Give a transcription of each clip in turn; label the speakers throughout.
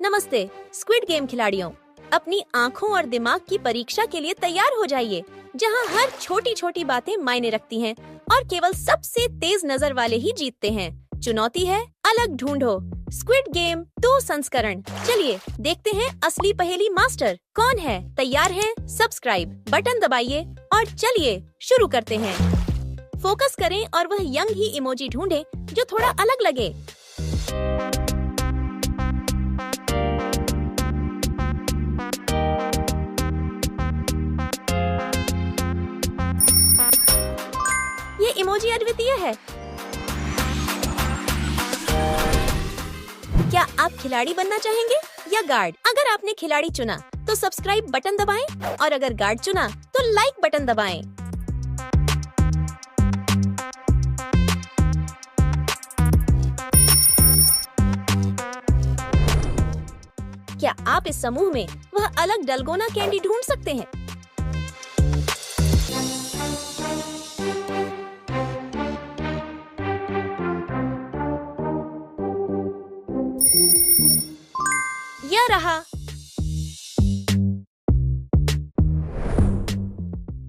Speaker 1: नमस्ते squid game खिलाड़ियों, अपनी आँखों और दिमाग की परीक्षा के लिए तैयार हो जाइए, जहां हर छोटी छोटी बातें मायने रखती हैं और केवल सबसे तेज नजर वाले ही जीतते हैं। चुनौती है अलग ढूंढो। स्क्विड गेम 2 संस्करण। चलिए देखते हैं असली पहेली मास्टर कौन है। तैयार हैं? सब्सक्राइब बटन दबाइए और चलिए शुरू करते हैं। फोकस करें और वह यंग ही इमोजी ढूंढें जो थोड़ा अलग लगे। ये इमोजी अद्वितीय है। क्या आप खिलाड़ी बनना चाहेंगे या गार्ड? अगर आपने खिलाड़ी चुना तो सब्सक्राइब बटन दबाएं और अगर गार्ड चुना तो लाइक बटन दबाएं। क्या आप इस समूह में वह अलग डलगोना कैंडी ढूंढ सकते हैं? यह रहा।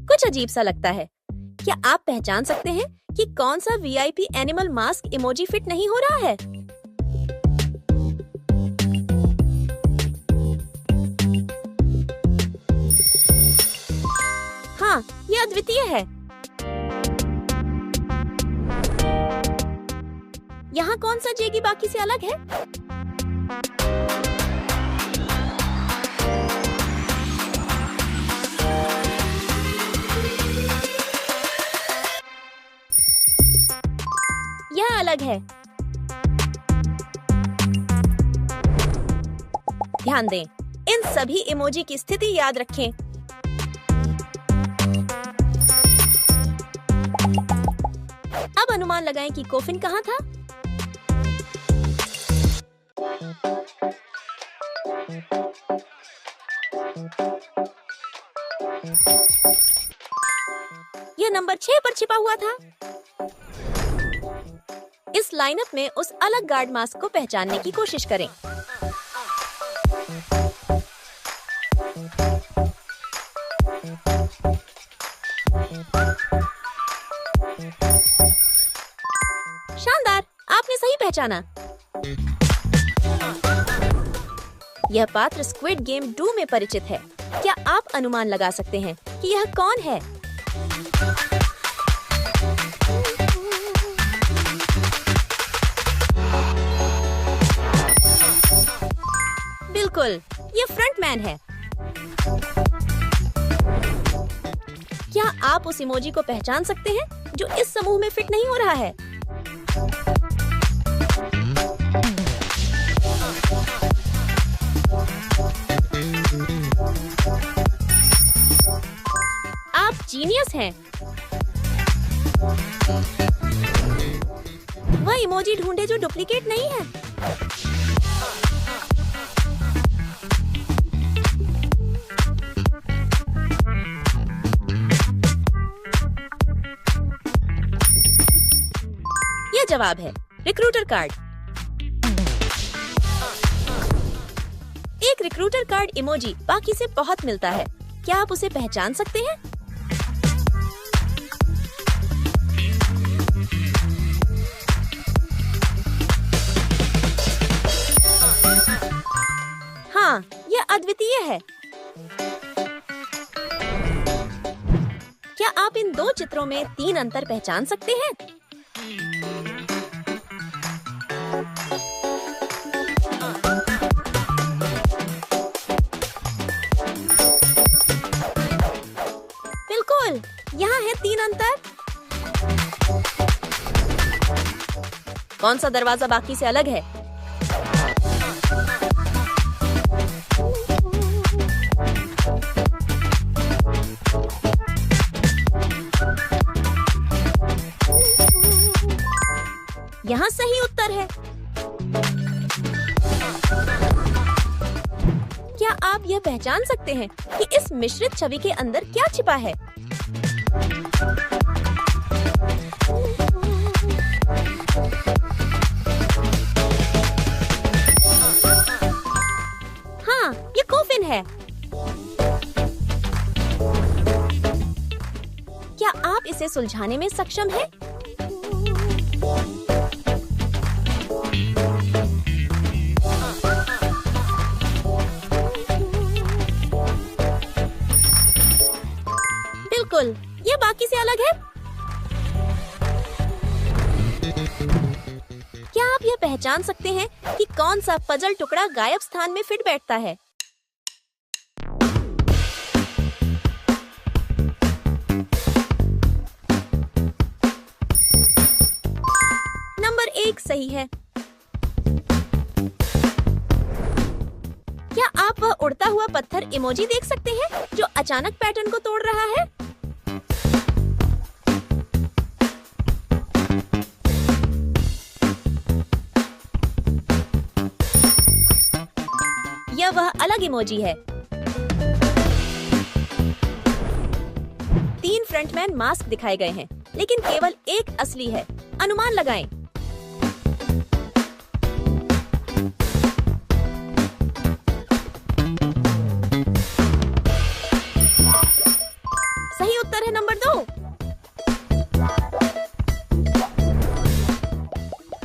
Speaker 1: कुछ अजीब सा लगता है। क्या आप पहचान सकते हैं कि कौन सा VIP animal mask emoji fit नहीं हो रहा है? हाँ, यह अद्वितीय है। यहाँ कौन सा जेगी बाकी से अलग है? यह अलग है। ध्यान दें, इन सभी इमोजी की स्थिति याद रखें। अब अनुमान लगाएं कि कोफिन कहाँ था। यह नंबर 6 पर छिपा हुआ था। इस लाइनअप में उस अलग गार्ड मास्क को पहचानने की कोशिश करें। शानदार, आपने सही पहचाना। यह पात्र स्क्विड गेम 2 में परिचित है। क्या आप अनुमान लगा सकते हैं कि यह कौन है? बिल्कुल, ये फ्रंटमैन है। क्या आप उस इमोजी को पहचान सकते हैं जो इस समूह में फिट नहीं हो रहा है? आप जीनियस हैं। वह इमोजी ढूंढे जो डुप्लीकेट नहीं है। यह जवाब है रिक्रूटर कार्ड। एक रिक्रूटर कार्ड इमोजी बाकी से बहुत मिलता है। क्या आप उसे पहचान सकते हैं? हाँ, यह अद्वितीय है। क्या आप इन 2 चित्रों में 3 अंतर पहचान सकते हैं? बिल्कुल, यहाँ है 3 अंतर। कौन सा दरवाजा बाकी से अलग है? यहाँ सही उत्तर है। क्या आप यह पहचान सकते हैं कि इस मिश्रित छवि के अंदर क्या छिपा है? है। क्या आप इसे सुलझाने में सक्षम हैं? बिल्कुल, ये बाकी से अलग है। क्या आप यह पहचान सकते हैं कि कौन सा पजल टुकड़ा गायब स्थान में फिट बैठता है? नंबर 1 सही है। क्या आप वह उड़ता हुआ पत्थर इमोजी देख सकते हैं जो अचानक पैटर्न को तोड़ रहा है? यह वह अलग इमोजी है। 3 फ्रंटमैन मास्क दिखाए गए हैं, लेकिन केवल एक असली है। अनुमान लगाएं। सही उत्तर है नंबर 2।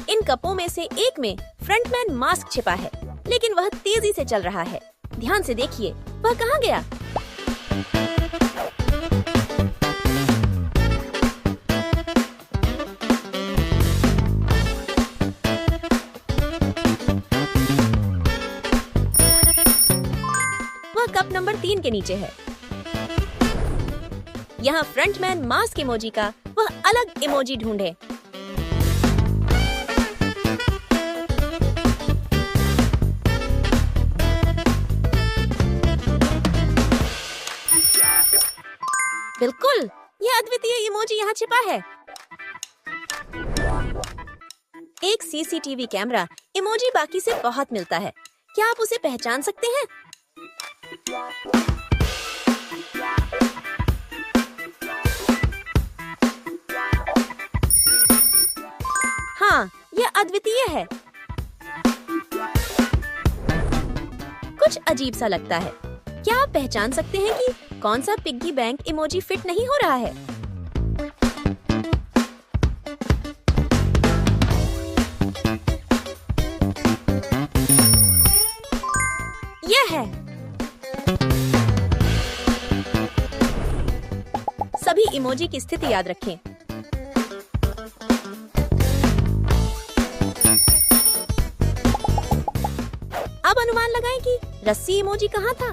Speaker 1: इन कपों में से एक में फ्रंटमैन मास्क छिपा है, लेकिन वह तेजी से चल रहा है। ध्यान से देखिए, वह कहाँ गया? वह कप नंबर 3 के नीचे है। यहाँ फ्रंटमैन मास्क इमोजी का वह अलग इमोजी ढूंढे। बिल्कुल, यह अद्वितीय इमोजी यहाँ छिपा है। एक सीसीटीवी कैमरा इमोजी बाकी से बहुत मिलता है। क्या आप उसे पहचान सकते हैं? हाँ, यह अद्वितीय है। कुछ अजीब सा लगता है। क्या आप पहचान सकते हैं कि कौन सा पिग्गी बैंक इमोजी फिट नहीं हो रहा है? यह है। सभी इमोजी की स्थिति याद रखें। अब अनुमान लगाएं कि रस्सी इमोजी कहाँ था?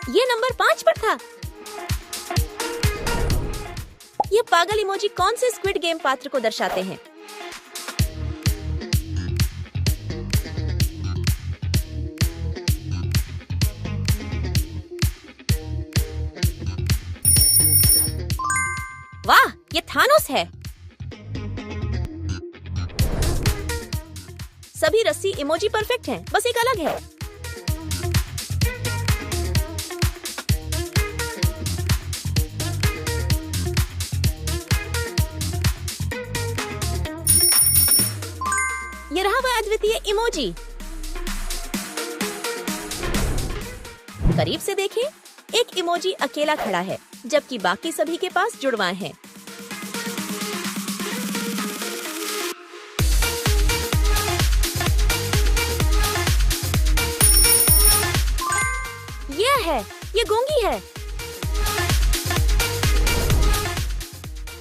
Speaker 1: ये नंबर 5 पर था। ये पागल इमोजी कौन से स्क्विड गेम पात्र को दर्शाते हैं? वाह, ये थानोस है। सभी रस्सी इमोजी परफेक्ट हैं, बस एक अलग है। ये रहा वह अद्वितीय इमोजी। करीब से देखें, एक इमोजी अकेला खड़ा है, जबकि बाकी सभी के पास जुड़वां हैं। यह है, ये गूंगी है।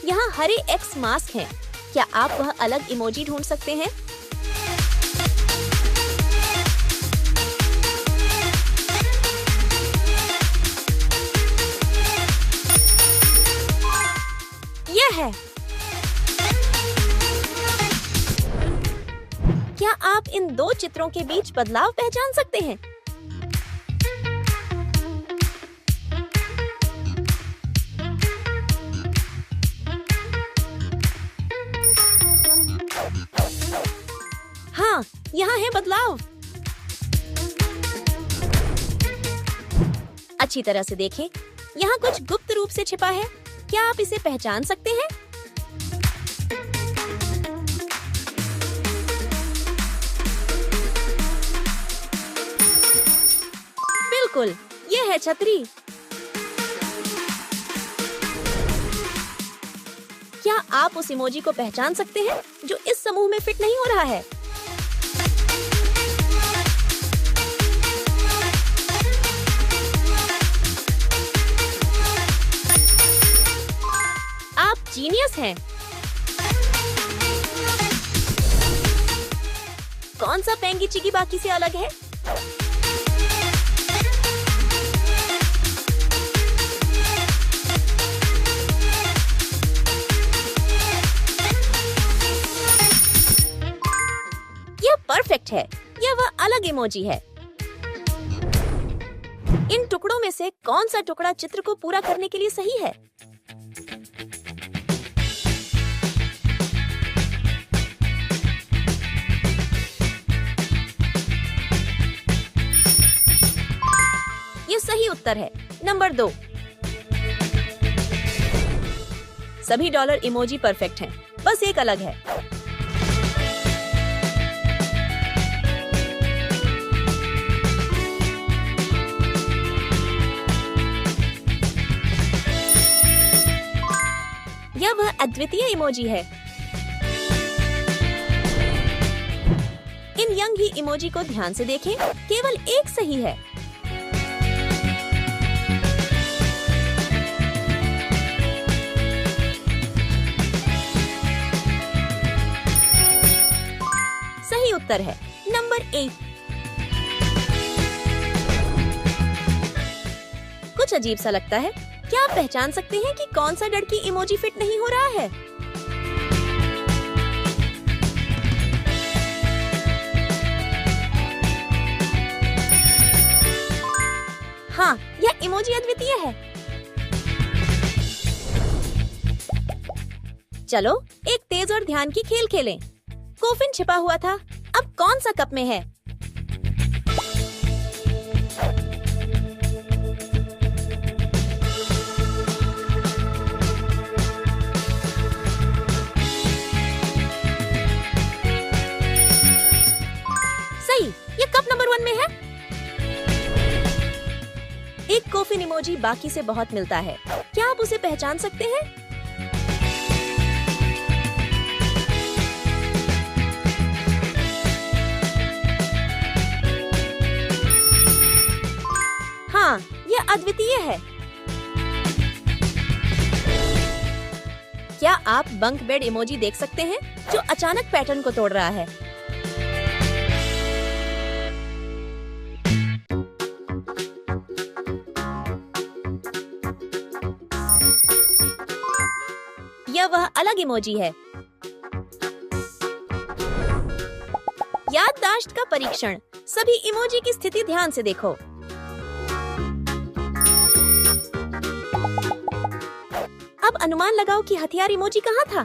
Speaker 1: यहाँ हरे एक्स मास्क हैं। क्या आप वह अलग इमोजी ढूंढ सकते हैं? यह है। क्या आप इन 2 चित्रों के बीच बदलाव पहचान सकते हैं? हाँ, यहाँ है बदलाव। अच्छी तरह से देखें, यहाँ कुछ गुप्त रूप से छिपा है। क्या आप इसे पहचान सकते हैं? बिल्कुल, ये है छतरी। क्या आप उस इमोजी को पहचान सकते हैं जो इस समूह में फिट नहीं हो रहा है? आप जीनियस हैं। कौन सा पेंगी चिकी बाकी से अलग है? यह परफेक्ट है। यह वह अलग इमोजी है। इन टुकड़ों में से कौन सा टुकड़ा चित्र को पूरा करने के लिए सही है? ये सही उत्तर है, नंबर 2। सभी डॉलर इमोजी परफेक्ट हैं, बस एक अलग है। यह वह अद्वितीय इमोजी है। इन यंग ही इमोजी को ध्यान से देखें, केवल एक सही है। सही उत्तर है, नंबर 8। कुछ अजीब सा लगता है। क्या आप पहचान सकते हैं कि कौन सा लड़की इमोजी फिट नहीं हो रहा है? हाँ, यह इमोजी अद्वितीय है। चलो एक तेज और ध्यान की खेल खेलें। कोफिन छिपा हुआ था, अब कौन सा कप में है? सही, ये कप नंबर 1 में है। एक कोफिन इमोजी बाकी से बहुत मिलता है। क्या आप उसे पहचान सकते हैं? हाँ, यह अद्वितीय है। क्या आप बंक बेड इमोजी देख सकते हैं जो अचानक पैटर्न को तोड़ रहा है? यह वह अलग इमोजी है। याददाश्त का परीक्षण। सभी इमोजी की स्थिति ध्यान से देखो। अब अनुमान लगाओ कि हथियार इमोजी कहाँ था?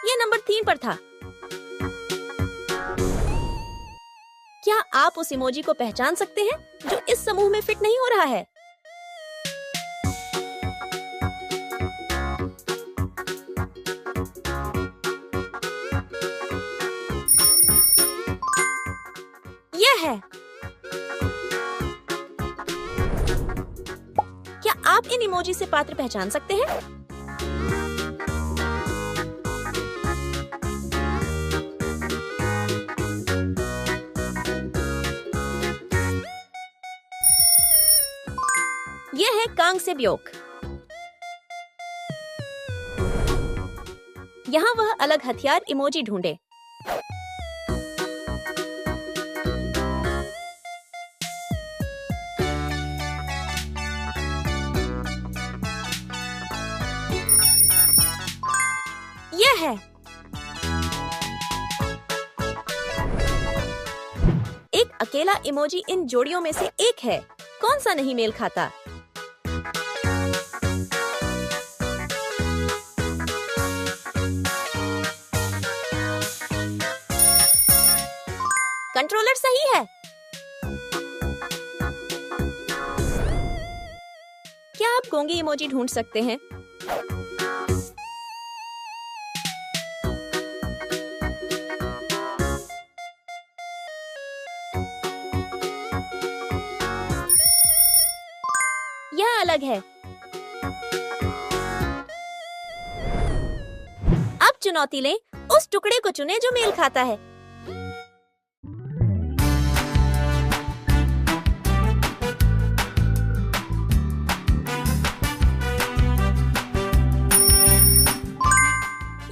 Speaker 1: ये नंबर 3 पर था। क्या आप उस इमोजी को पहचान सकते हैं जो इस समूह में फिट नहीं हो रहा है? यह है। क्या आप इन इमोजी से पात्र पहचान सकते हैं? यह है कांग से ब्योक। यहाँ वह अलग हथियार इमोजी ढूंढे। यह है। एक अकेला इमोजी इन जोड़ियों में से एक है। कौन सा नहीं मेल खाता? कंट्रोलर सही है। क्या आप गोंगी इमोजी ढूंढ सकते हैं? अलग है। अब चुनौती लें, उस टुकड़े को चुनें जो मेल खाता है।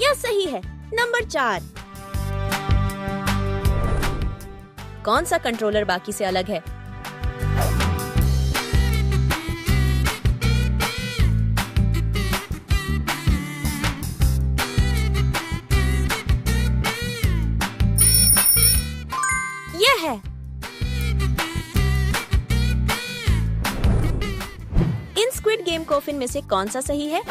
Speaker 1: यह सही है। नंबर 4। कौन सा कंट्रोलर बाकी से अलग है? यह है। इन स्क्विड गेम कोफिन में से कौन सा सही है?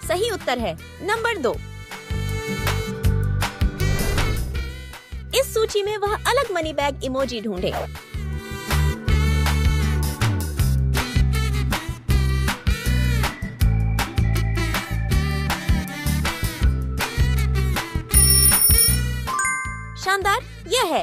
Speaker 1: सही उत्तर है नंबर 2। इस सूची में वह अलग मनी बैग इमोजी ढूंढे। शानदार, यह है।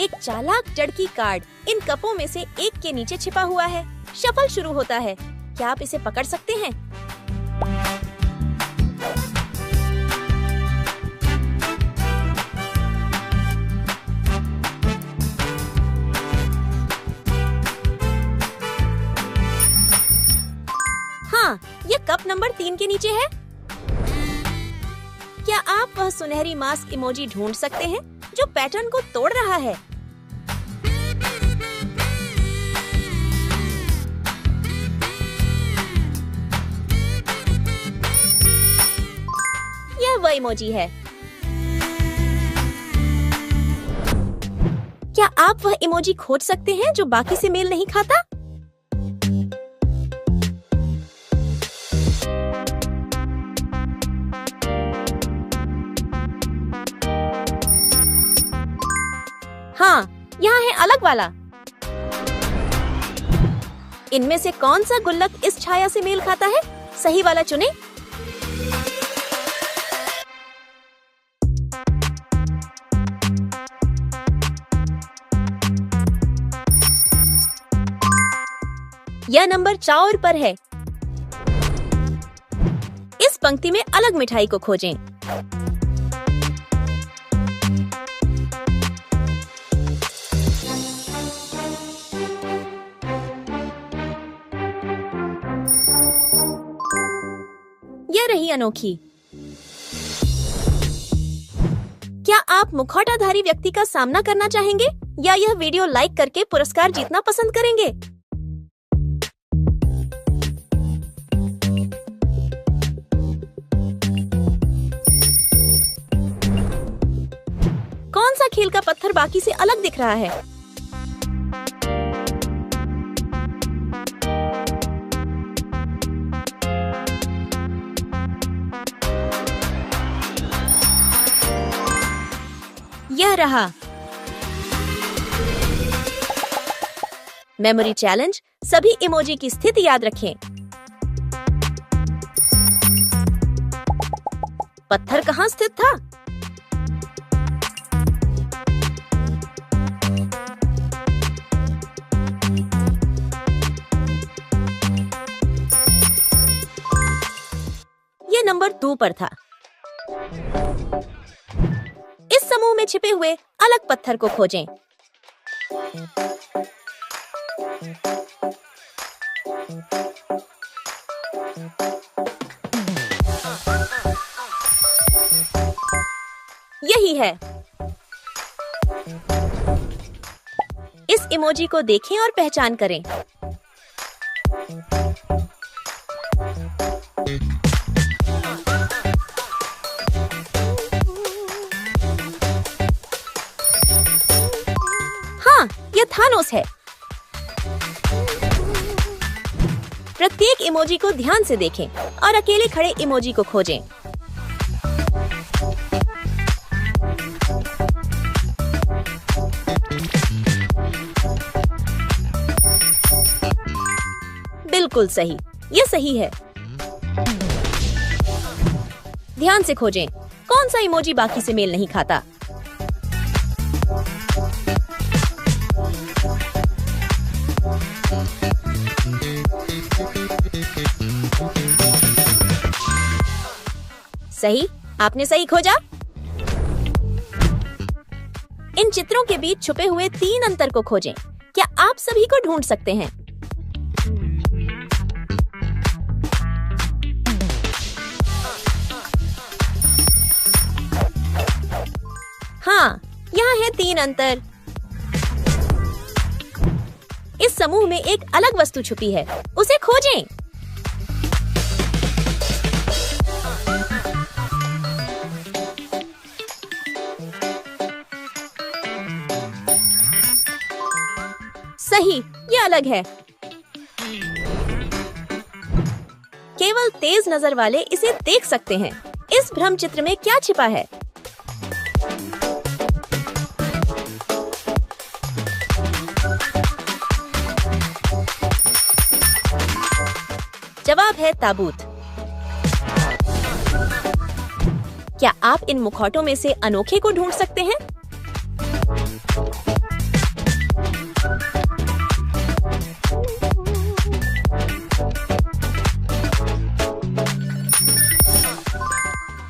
Speaker 1: एक चालाक जड़की कार्ड इन कपों में से एक के नीचे छिपा हुआ है। शफल शुरू होता है। क्या आप इसे पकड़ सकते हैं? हाँ, यह कप नंबर 3 के नीचे है। क्या आप वह सुनहरी मास्क इमोजी ढूंढ सकते हैं जो पैटर्न को तोड़ रहा है? यह वह इमोजी है। क्या आप वह इमोजी खोज सकते हैं जो बाकी से मेल नहीं खाता? हाँ, यहाँ है अलग वाला। इनमें से कौन सा गुल्लक इस छाया से मेल खाता है? सही वाला चुनें। यह नंबर 4 पर है। इस पंक्ति में अलग मिठाई को खोजें। यह रही अनोखी। क्या आप मुखौटाधारी व्यक्ति का सामना करना चाहेंगे या यह वीडियो लाइक करके पुरस्कार जीतना पसंद करेंगे? कौन सा खेल का पत्थर बाकी से अलग दिख रहा है? यह रहा। मेमोरी चैलेंज, सभी इमोजी की स्थिति याद रखें। पत्थर कहाँ स्थित था? यह नंबर 2 पर था। इस समूह में छिपे हुए अलग पत्थर को खोजें। यही है। इस इमोजी को देखें और पहचान करें। हाँ, यह थानोस है। प्रत्येक इमोजी को ध्यान से देखें और अकेले खड़े इमोजी को खोजें। बिल्कुल। बिल्कुल सही, ये सही है। ध्यान से खोजें, कौन सा इमोजी बाकी से मेल नहीं खाता। सही, आपने सही खोजा। इन चित्रों के बीच छुपे हुए 3 अंतर को खोजें। क्या आप सभी को ढूंढ सकते हैं? हाँ, यहाँ है 3 अंतर। इस समूह में एक अलग वस्तु छुपी है, उसे खोजें। सही, ये अलग है। केवल तेज नजर वाले इसे देख सकते हैं। इस भ्रम चित्र में क्या छिपा है? जवाब है ताबूत। क्या आप इन मुखौटों में से अनोखे को ढूंढ सकते हैं?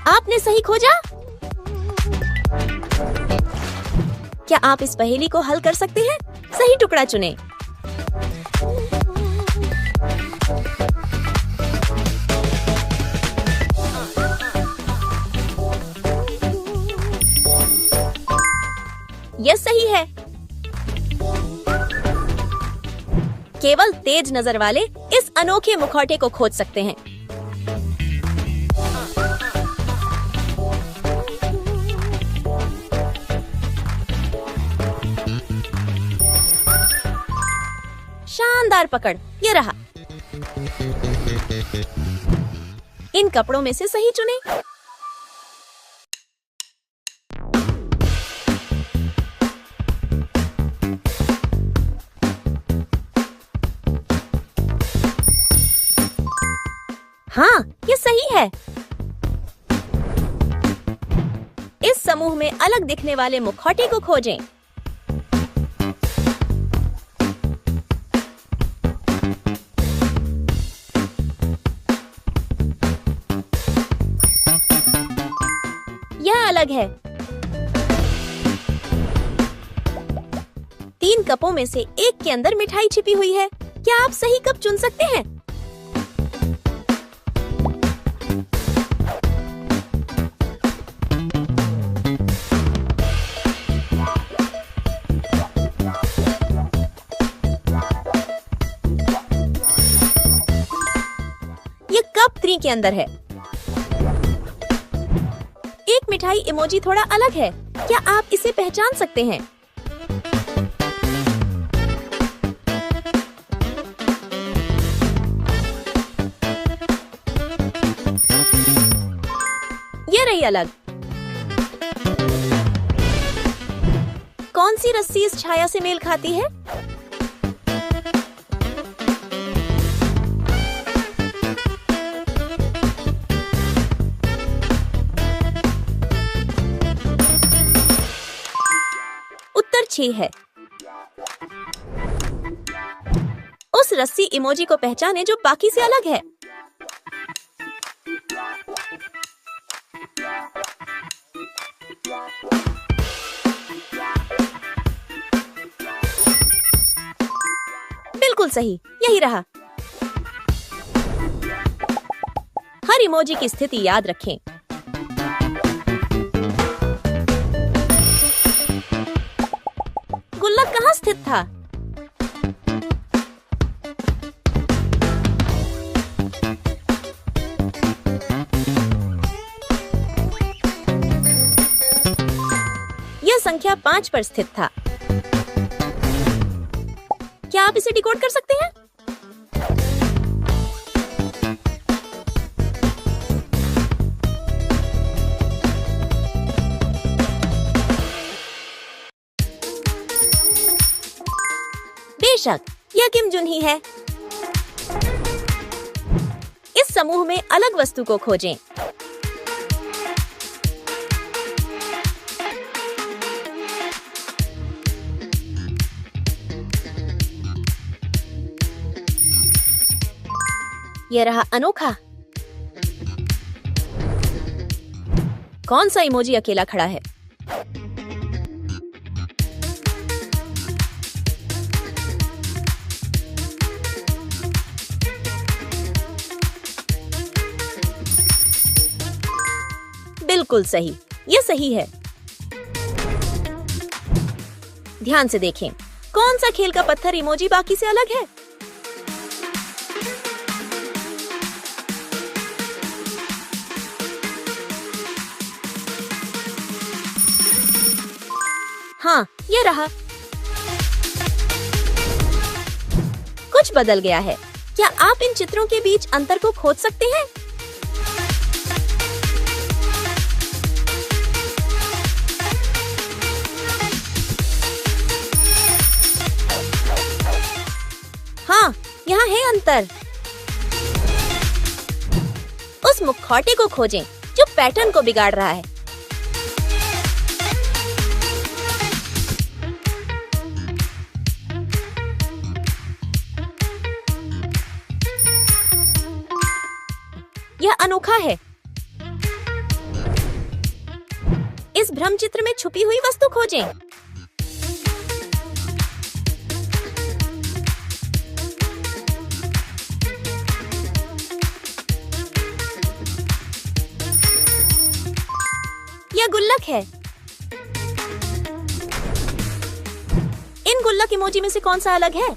Speaker 1: आपने सही खोजा। क्या आप इस पहेली को हल कर सकते हैं? सही टुकड़ा चुनें। यह सही है। केवल तेज नजर वाले इस अनोखे मुखौटे को खोज सकते हैं। शानदार पकड़, ये रहा। इन कपड़ों में से सही चुनें। हाँ, ये सही है। इस समूह में अलग दिखने वाले मुखौटे को खोजें। यह अलग है। 3 कपों में से एक के अंदर मिठाई छिपी हुई है। क्या आप सही कप चुन सकते हैं? ये कप 3 के अंदर है। एक मिठाई इमोजी थोड़ा अलग है। क्या आप इसे पहचान सकते हैं? ये रही अलग। कौन सी रस्सी इस छाया से मेल खाती है? उत्तर 6 है। उस रस्सी इमोजी को पहचाने जो बाकी से अलग है। बिल्कुल सही, यही रहा। हर इमोजी की स्थिति याद रखें। गुल्लक कहाँ स्थित था? यह संख्या 5 पर स्थित था। क्या आप इसे डिकोड कर सकते हैं? बेशक, यह किम जुन ही है। समूह में अलग वस्तु को खोजें। यह रहा अनोखा। कौन सा इमोजी अकेला खड़ा है? बिल्कुल सही, ये सही है। ध्यान से देखें, कौन सा खेल का पत्थर इमोजी बाकी से अलग है? हाँ, ये रहा। कुछ बदल गया है। क्या आप इन चित्रों के बीच अंतर को खोज सकते हैं? हाँ, यहाँ है अंतर। उस मुखौटे को खोजें जो पैटर्न को बिगाड़ रहा है। यह अनोखा है। इस भ्रम चित्र में छुपी हुई वस्तु खोजें। यह गुल्लक है। इन गुल्लक इमोजी में से कौन सा अलग है?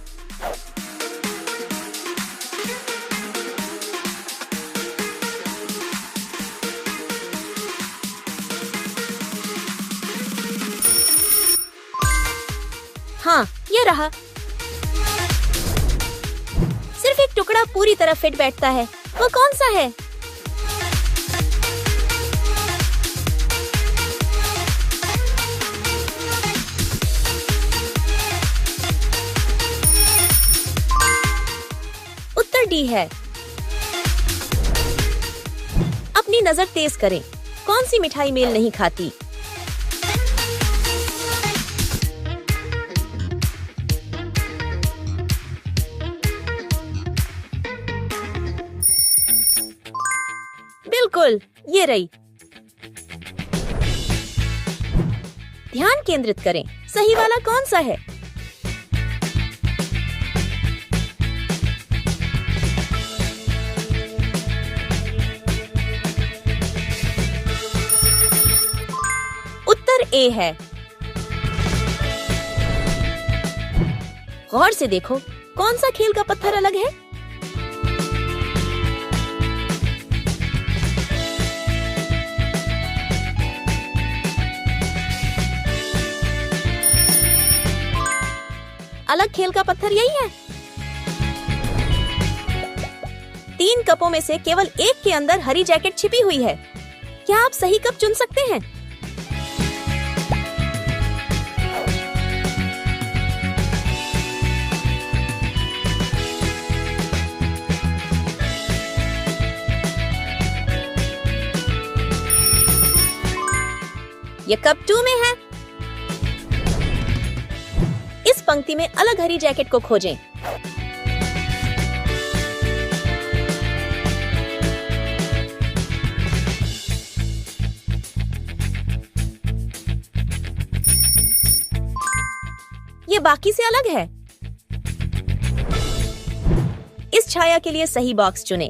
Speaker 1: हाँ, ये रहा। सिर्फ एक टुकड़ा पूरी तरह फिट बैठता है। वो कौन सा है? उत्तर डी है। अपनी नजर तेज करें। कौन सी मिठाई मेल नहीं खाती? बिल्कुल, ये रही। ध्यान केंद्रित करें। सही वाला कौन सा है? उत्तर ए है। गौर से देखो, कौन सा खेल का पत्थर अलग है? अलग खेल का पत्थर यही है। 3 कपों में से केवल एक के अंदर हरी जैकेट छिपी हुई है। क्या आप सही कप चुन सकते हैं? ये कप 2 में है। इस पंक्ति में अलग हरी जैकेट को खोजें। ये बाकी से अलग है। इस छाया के लिए सही बॉक्स चुनें।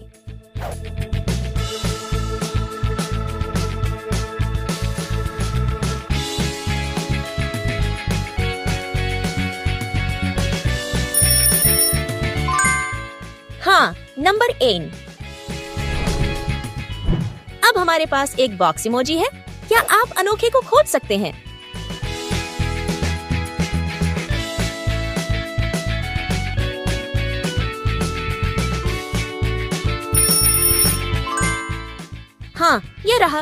Speaker 1: हाँ, नंबर 8। अब हमारे पास एक बॉक्स इमोजी है। क्या आप अनोखे को खोज सकते हैं? हाँ, ये रहा।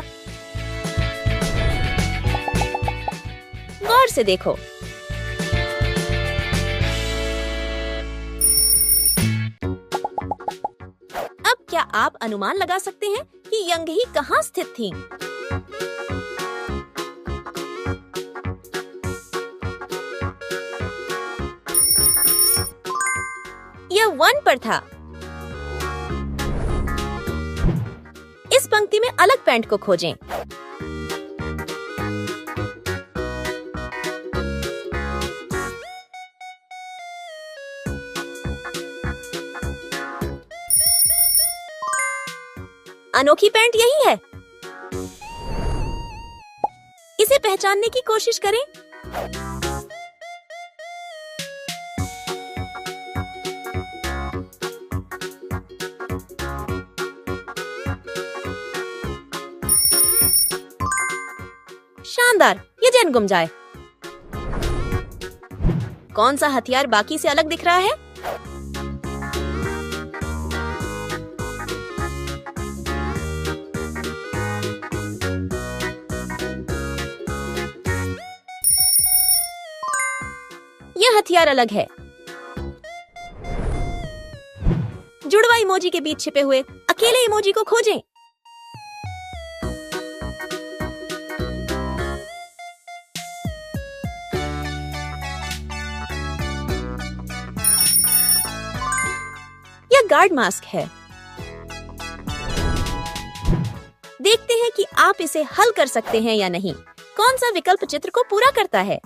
Speaker 1: गौर से देखो। अब क्या आप अनुमान लगा सकते हैं कि यंगही कहाँ स्थित थी। यह 1 पर था। इस पंक्ति में अलग पैंट को खोजें। अनोखी पैंट यही है। इसे पहचानने की कोशिश करें। शानदार, ये जेन गुम जाए। कौन सा हथियार बाकी से अलग दिख रहा है? यह हथियार अलग है। जुड़वा इमोजी के बीच छिपे हुए अकेले इमोजी को खोजें। यह गार्ड मास्क है। देखते हैं कि आप इसे हल कर सकते हैं या नहीं। कौन सा विकल्प चित्र को पूरा करता है?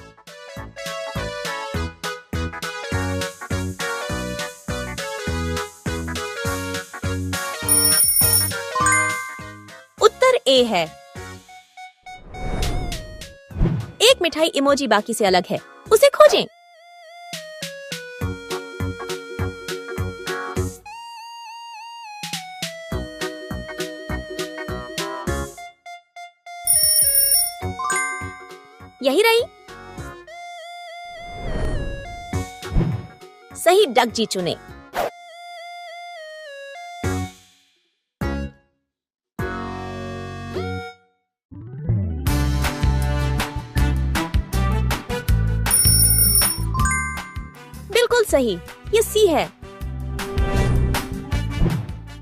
Speaker 1: उत्तर ए है। एक मिठाई इमोजी बाकी से अलग है, उसे खोजें। यही रही। सही डक जी चुने। बिल्कुल सही, ये सी है।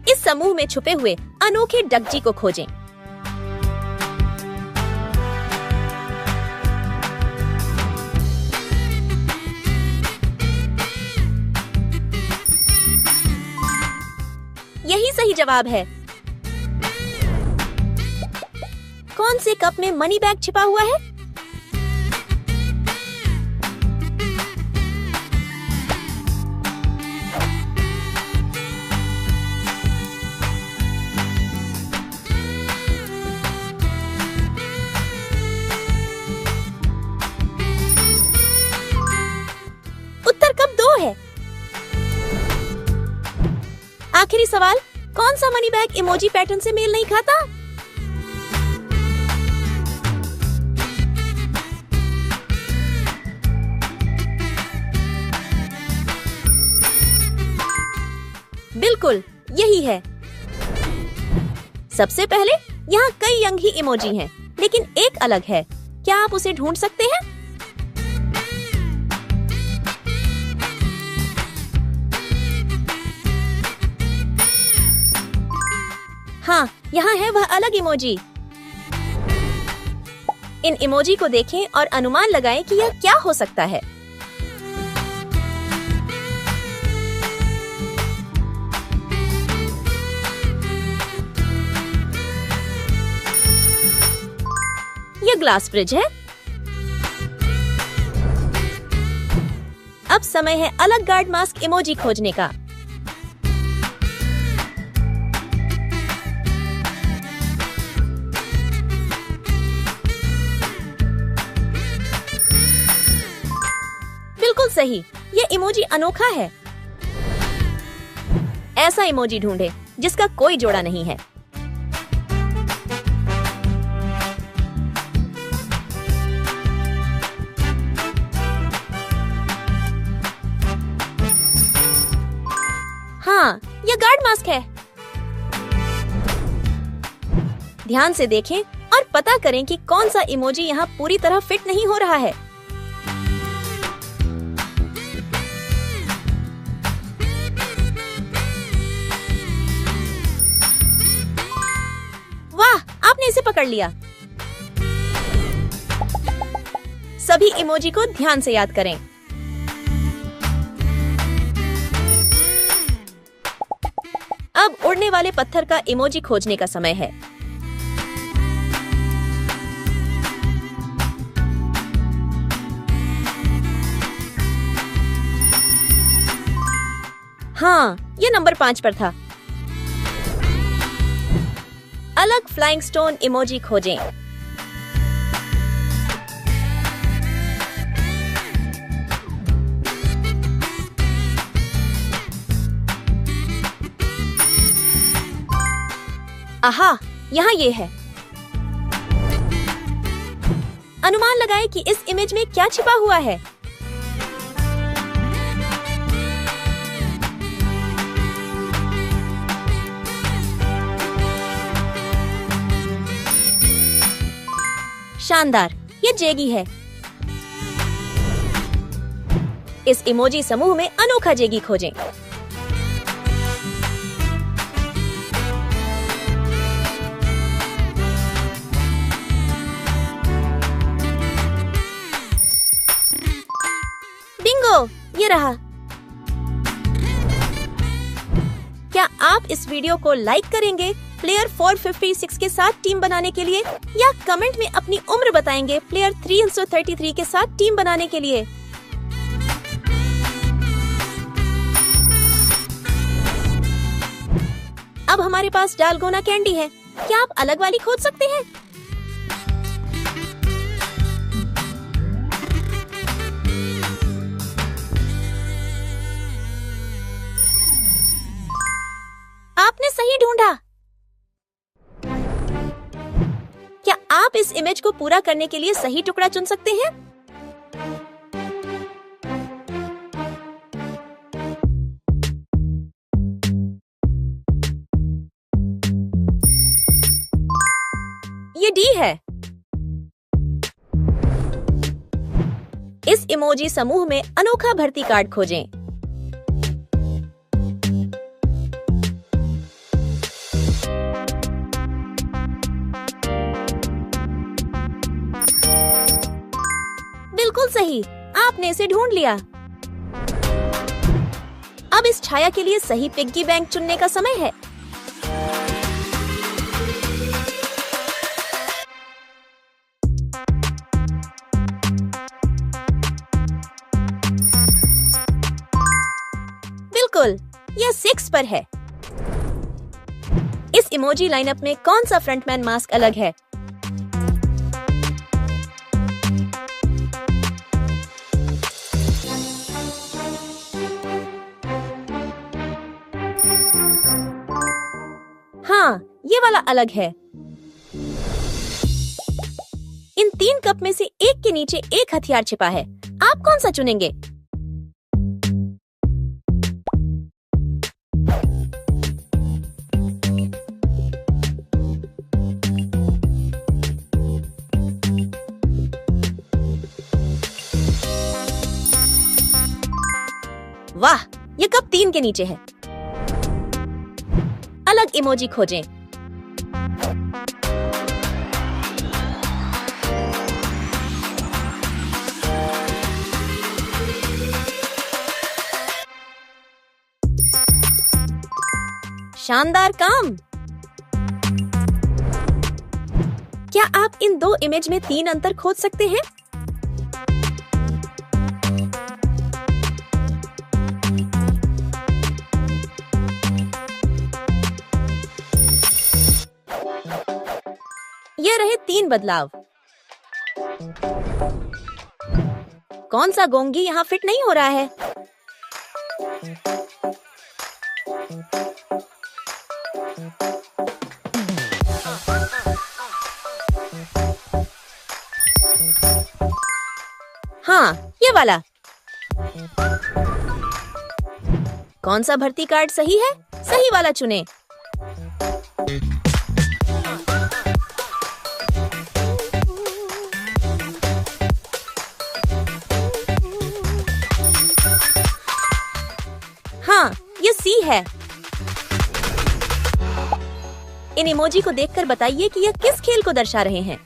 Speaker 1: इस समूह में छुपे हुए अनोखे डकजी को खोजें। यही सही जवाब है। कौन से कप में मनी बैग छिपा हुआ है? उत्तर कप 2 है। आखिरी सवाल, कौन सा मनी बैग इमोजी पैटर्न से मेल नहीं खाता? बिल्कुल, यही है। सबसे पहले यहाँ कई यंग ही इमोजी हैं, लेकिन एक अलग है। क्या आप उसे ढूंढ सकते हैं? हाँ, यहाँ है वह अलग इमोजी। इन इमोजी को देखें और अनुमान लगाएं कि यह क्या हो सकता है। यह ग्लास फ्रिज है। अब समय है अलग गार्ड मास्क इमोजी खोजने का। बिल्कुल सही, ये इमोजी अनोखा है। ऐसा इमोजी ढूंढे जिसका कोई जोड़ा नहीं है। हाँ, यह गार्ड मास्क है। ध्यान से देखें और पता करें कि कौन सा इमोजी यहाँ पूरी तरह फिट नहीं हो रहा है। पकड़ लिया। सभी इमोजी को ध्यान से याद करें। अब उड़ने वाले पत्थर का इमोजी खोजने का समय है। हाँ, ये नंबर 5 पर था। अलग फ्लाइंग स्टोन इमोजी खोजें। आहा, यहाँ ये है। अनुमान लगाएं कि इस इमेज में क्या छिपा हुआ है। शानदार, ये जेगी है। इस इमोजी समूह में अनोखा जेगी खोजें। बिंगो, ये रहा। क्या आप इस वीडियो को लाइक करेंगे प्लेयर 456 के साथ टीम बनाने के लिए, या कमेंट में अपनी उम्र बताएंगे प्लेयर 333 के साथ टीम बनाने के लिए? अब हमारे पास डालगोना कैंडी है। क्या आप अलग वाली खोज सकते हैं? आपने सही ढूंढा। क्या आप इस इमेज को पूरा करने के लिए सही टुकड़ा चुन सकते हैं? ये डी है। इस इमोजी समूह में अनोखा भर्ती कार्ड खोजें। बिल्कुल सही, आपने इसे ढूंढ लिया। अब इस छाया के लिए सही पिग्गी बैंक चुनने का समय है। बिल्कुल, यह 6 पर है। इस इमोजी लाइनअप में कौन सा फ्रंटमैन मास्क अलग है? हाँ, ये वाला अलग है। इन 3 कप में से एक के नीचे एक हथियार छिपा है। आप कौन सा चुनेंगे? वाह, ये कप 3 के नीचे है। अलग इमोजी खोजें। शानदार काम। क्या आप इन 2 इमेज में 3 अंतर खोज सकते हैं? ये रहे 3 बदलाव। कौन सा गोंगी यहाँ फिट नहीं हो रहा है? हाँ, ये वाला। कौन सा भर्ती कार्ड सही है? सही वाला चुने। हाँ, ये सी है। इन इमोजी को देखकर बताइए कि यह किस खेल को दर्शा रहे हैं।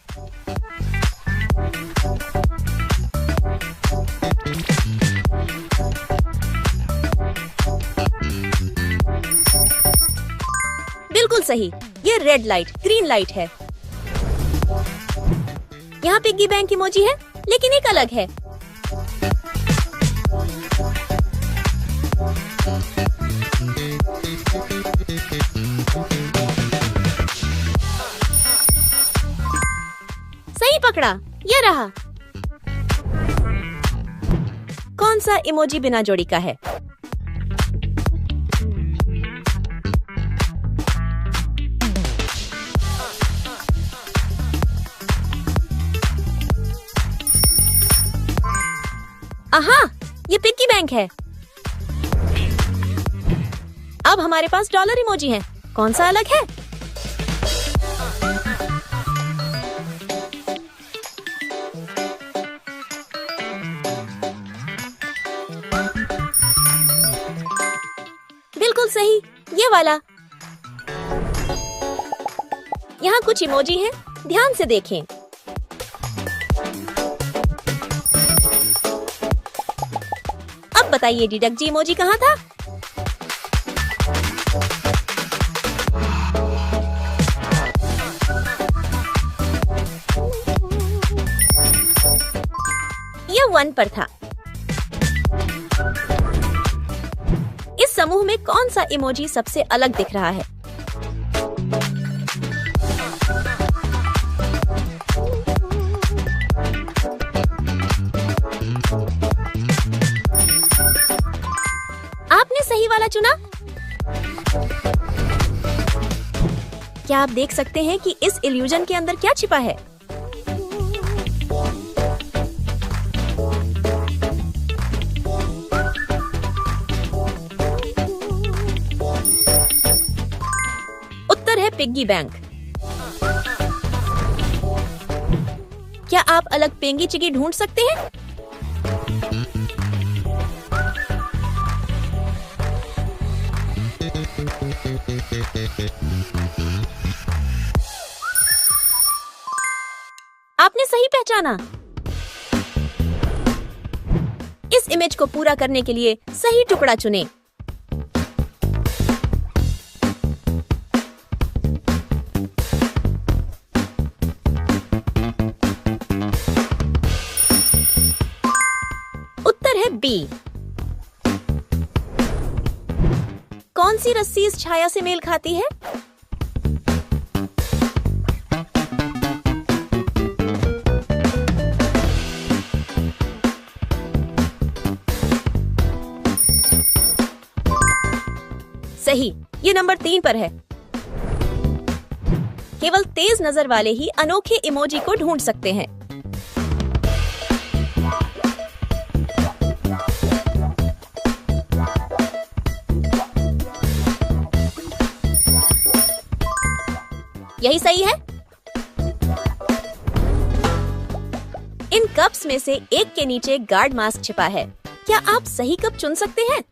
Speaker 1: बिल्कुल सही, ये रेड लाइट ग्रीन लाइट है। यहाँ पिग्गी बैंक इमोजी है, लेकिन एक अलग है। सही पकड़ा, ये रहा। कौन सा इमोजी बिना जोड़ी का है? आहा, ये पिग्गी बैंक है। अब हमारे पास डॉलर इमोजी है। कौन सा अलग है? बिल्कुल सही, ये वाला। यहाँ कुछ इमोजी हैं, ध्यान से देखें। अब बताइए डिडक्ट जी इमोजी कहाँ था? ये 1 पर था। इस समूह में कौन सा इमोजी सबसे अलग दिख रहा है? आपने सही वाला चुना। क्या आप देख सकते हैं कि इस इल्यूजन के अंदर क्या छिपा है? उत्तर है पिग्गी बैंक। क्या आप अलग पेंगी चिगी ढूंढ सकते हैं? आपने सही पहचाना। इस इमेज को पूरा करने के लिए सही टुकड़ा चुनें। उत्तर है बी। कौन सी रस्सी इस छाया से मेल खाती है? सही, ये नंबर 3 पर है। केवल तेज नजर वाले ही अनोखे इमोजी को ढूंढ सकते हैं। यही सही है। इन कप्स में से एक के नीचे गार्ड मास्क छिपा है। क्या आप सही कप चुन सकते हैं?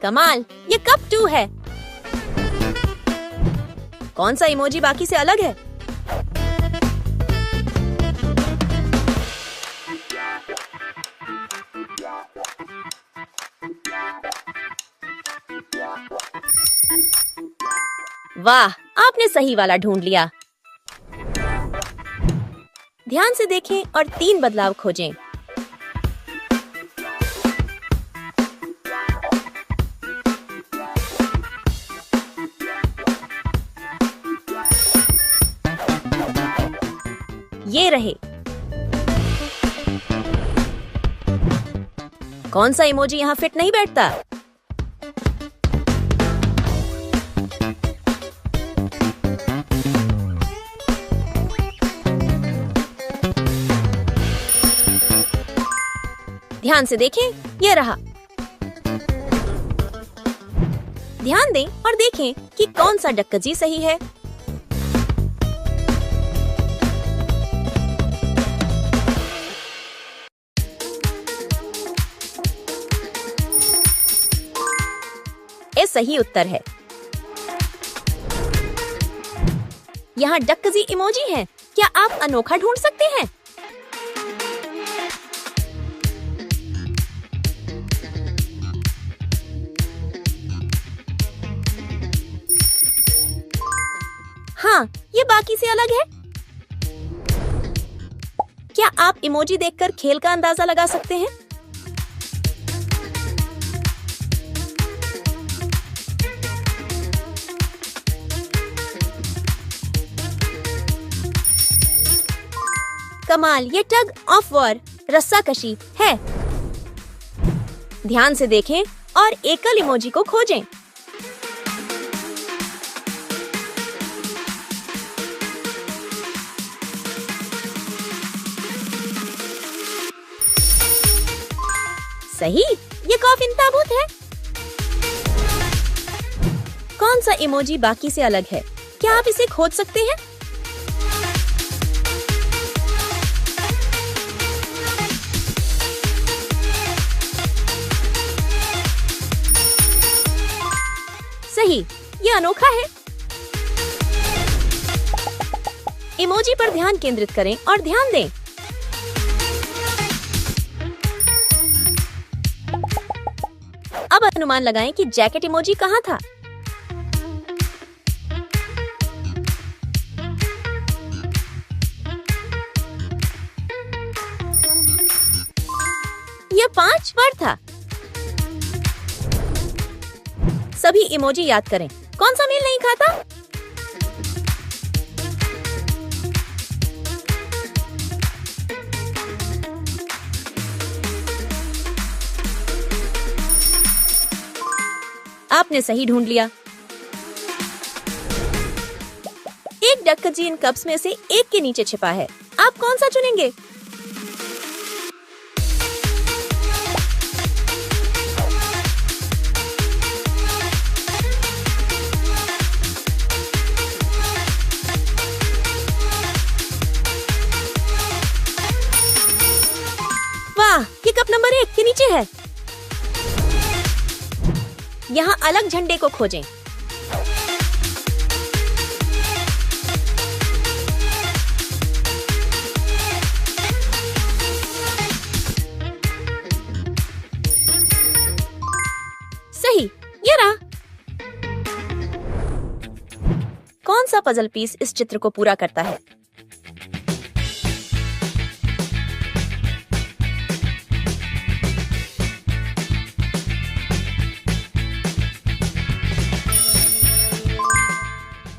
Speaker 1: कमाल, ये कप 2 है। कौन सा इमोजी बाकी से अलग है? वाह, आपने सही वाला ढूंढ लिया। ध्यान से देखें और 3 बदलाव खोजें। ये रहे। कौन सा इमोजी यहाँ फिट नहीं बैठता? ध्यान से देखें, ये रहा। ध्यान दें और देखें कि कौन सा डक्कजी सही है। ये सही उत्तर है। यहाँ डक्कजी इमोजी है। क्या आप अनोखा ढूंढ सकते हैं? हाँ, ये बाकी से अलग है। क्या आप इमोजी देखकर खेल का अंदाजा लगा सकते हैं? कमाल, ये टग ऑफ वॉर रस्साकशी है। ध्यान से देखें और एकल इमोजी को खोजें। सही, ये कॉफिन ताबूत है। कौन सा इमोजी बाकी से अलग है? क्या आप इसे खोज सकते हैं? सही, ये अनोखा है। इमोजी पर ध्यान केंद्रित करें और ध्यान दें। अब अनुमान लगाएं कि जैकेट इमोजी कहाँ था। यह 5 बार था। सभी इमोजी याद करें। कौन सा मेल नहीं खाता? आपने सही ढूंढ लिया। एक डक्कजी इन कप्स में से एक के नीचे छिपा है। आप कौन सा चुनेंगे? वाह, ये कप नंबर 1 के नीचे है। यहाँ अलग झंडे को खोजें। सही, ये रहा। कौन सा पजल पीस इस चित्र को पूरा करता है?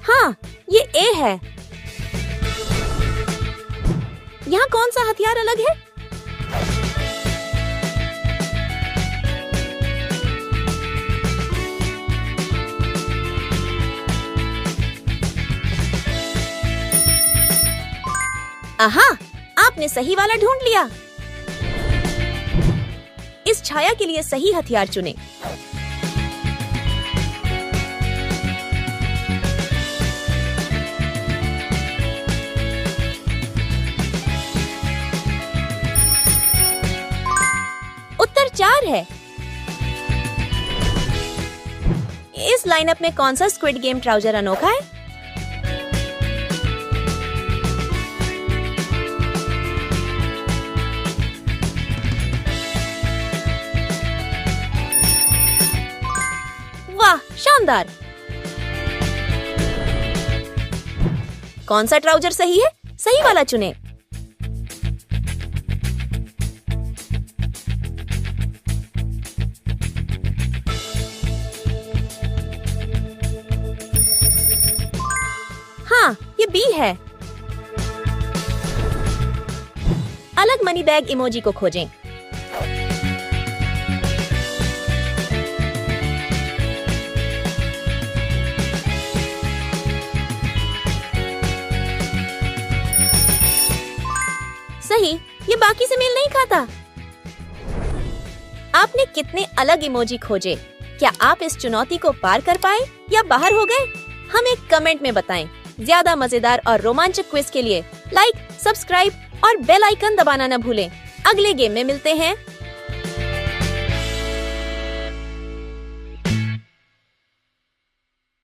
Speaker 1: हाँ, ये ए है। यहाँ कौन सा हथियार अलग है? आहा, आपने सही वाला ढूंढ लिया। इस छाया के लिए सही हथियार चुनें। उत्तर 4 है। इस लाइनअप में कौन सा स्क्विड गेम ट्राउजर अनोखा है? वाह, शानदार। कौन सा ट्राउजर सही है? सही वाला चुनें। हाँ, ये बी है। अलग मनी बैग इमोजी को खोजें। सही, ये बाकी से मेल नहीं खाता। आपने कितने अलग इमोजी खोजे? क्या आप इस चुनौती को पार कर पाए या बाहर हो गए? हमें कमेंट में बताएं। ज्यादा मजेदार और रोमांचक क्विज के लिए लाइक, सब्सक्राइब और बेल आइकन दबाना न भूलें। अगले गेम में मिलते हैं।